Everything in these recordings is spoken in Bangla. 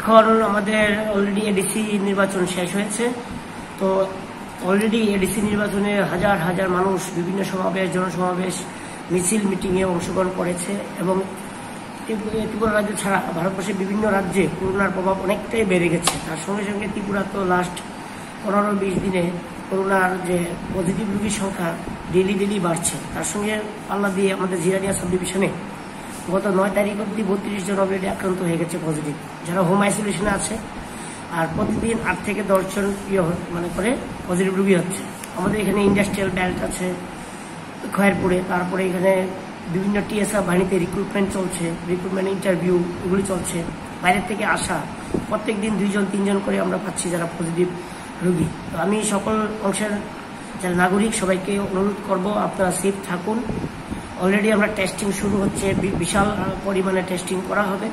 এখন আমাদের অলরেডি এডিসি নির্বাচন শেষ হয়েছে। তো অলরেডি এডিসি নির্বাচনে হাজার হাজার মানুষ বিভিন্ন সমাবেশ, জনসমাবেশ, মিছিল, মিটিংয়ে অংশগ্রহণ করেছে এবং ত্রিপুরা রাজ্য ছাড়া ভারতবর্ষের বিভিন্ন রাজ্যে করোনার প্রভাব অনেকটাই বেড়ে গেছে। তার সঙ্গে সঙ্গে ত্রিপুরা তো লাস্ট 15-20 দিনে করোনার যে পজিটিভ রোগীর সংখ্যা ডেলি বাড়ছে। তার সঙ্গে পাল্লা দিয়ে আমাদের জিরানিয়া সাব ডিভিশনে গত 9 তারিখ অব্দি 32 জন অলরেডি আক্রান্ত হয়ে গেছে পজিটিভ, যারা হোম আইসোলেশনে আছে। আর প্রতিদিন 8 থেকে 10 জন করে পজিটিভ রোগী হচ্ছে। আমাদের এখানে ইন্ডাস্ট্রিয়াল বেল্ট আছে খয়েরপুরে, তারপরে এখানে বিভিন্ন টিএসআর বাহিনীতে রিক্রুটমেন্ট চলছে, রিক্রুটমেন্ট ইন্টারভিউ এগুলি চলছে। বাইরের থেকে আসা প্রত্যেক দিন 2-3 জন করে আমরা পাচ্ছি যারা পজিটিভ রোগী। তো আমি সকল অংশের যারা নাগরিক সবাইকে অনুরোধ করব, আপনারা সেফ থাকুন। অলরেডি আমরা টেস্টিং শুরু হচ্ছে, বিশাল পরিমাণে টেস্টিং করা হবে।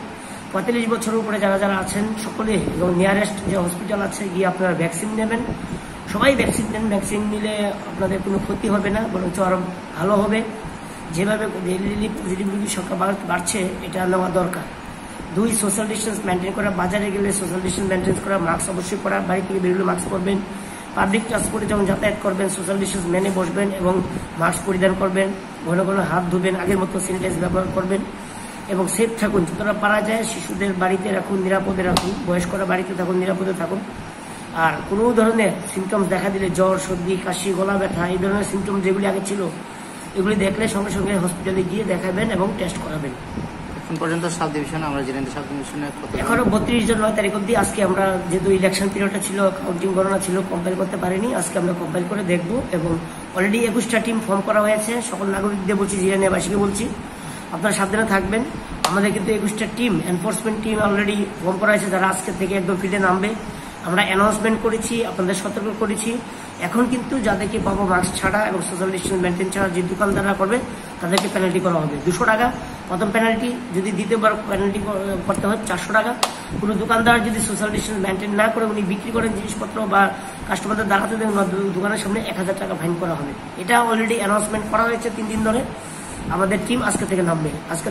45 বছরের উপরে যারা আছেন সকলে এবং নিয়ারেস্ট যে হসপিটাল আছে গিয়ে আপনারা ভ্যাকসিন নেবেন। সবাই ভ্যাকসিন নেন, ভ্যাকসিন নিলে আপনাদের কোনো ক্ষতি হবে না, বরঞ্চ আরও ভালো হবে। যেভাবে ডেইলি পজিটিভ রোগীর সংখ্যা বাড়ছে, এটা নেওয়া দরকার। 2, সোশ্যাল ডিস্টেন্স মেনটেন করা, বাজারে গেলে সোশ্যাল ডিস্টেন্স মেনটেন করা, মাস্ক অবশ্যই পরা, বাড়ি থেকে বেরোলে মাস্ক পরবেন, পাবলিক ট্রান্সপোর্টে যখন যাতায়াত করবেন সোশ্যাল ডিস্টেন্স মেনে বসবেন এবং মাস্ক পরিধান করবেন, ঘন ঘন হাত ধুবেন, আগের মতো স্যানিটাইজ ব্যবহার করবেন এবং সেফ থাকুন। যতটা পারা যায় শিশুদের বাড়িতে রাখুন, নিরাপদে রাখুন, বয়স্করা বাড়িতে থাকুন, নিরাপদে থাকুন। আর কোনো ধরনের সিমটমস দেখা দিলে জ্বর, সর্দি, কাশি, গলা ব্যথা, এই ধরনের সিমটম যেগুলি আগে ছিল এগুলি দেখলে সঙ্গে সঙ্গে হসপিটালে গিয়ে দেখাবেন এবং টেস্ট করাবেন। এখন পর্যন্ত সাব ডিভিশন আমরা জেনে সাব ডিভিশনে এখনো 32 জন 9 তারিখ অব্দি। আজকে আমরা যেহেতু ইলেকশন পিরিয়ডটা ছিল, কাউন্টিং গণনা ছিল, কম্পাইল করতে পারিনি। আজকে আমরা কম্পাইল করে দেখব এবং অলরেডি 21টা টিম ফর্ম করা হয়েছে। সকল নাগরিকদের বলছি, জিরানিয়াবাসীকে বলছি, আপনারা সাবধানে থাকবেন। আমাদের কিন্তু 21টা team, enforcement team already form করা হয়েছে, যারা আজকে থেকে একদম ফিল্ডে নামবে। আমরা অ্যানাউন্সমেন্ট করেছি, আপনাদের সতর্ক করেছি। এখন কিন্তু যাদেরকে পাবো মাস্ক ছাড়া এবং সোশ্যাল ডিস্টেন্স মেনটেন ছাড়া যে দোকানদাররা করবে তাদেরকে পেনাল্টি করা হবে 200 টাকা প্রথম পেনাল্টি। যদি দ্বিতীয়বার পেনাল্টি করতে হয় 400 টাকা। কোনো দোকানদার যদি সোশ্যাল ডিস্টেন্স মেনটেন না করে উনি বিক্রি করেন জিনিসপত্র বা কাস্টমারদের দাঁড়াতে দেন দোকানের সামনে 1000 টাকা ফাইন করা হবে। এটা অলরেডি অ্যানাউন্সমেন্ট করা হয়েছে 3 দিন ধরে। আমাদের টিম আজকে থেকে নামবে। আজকে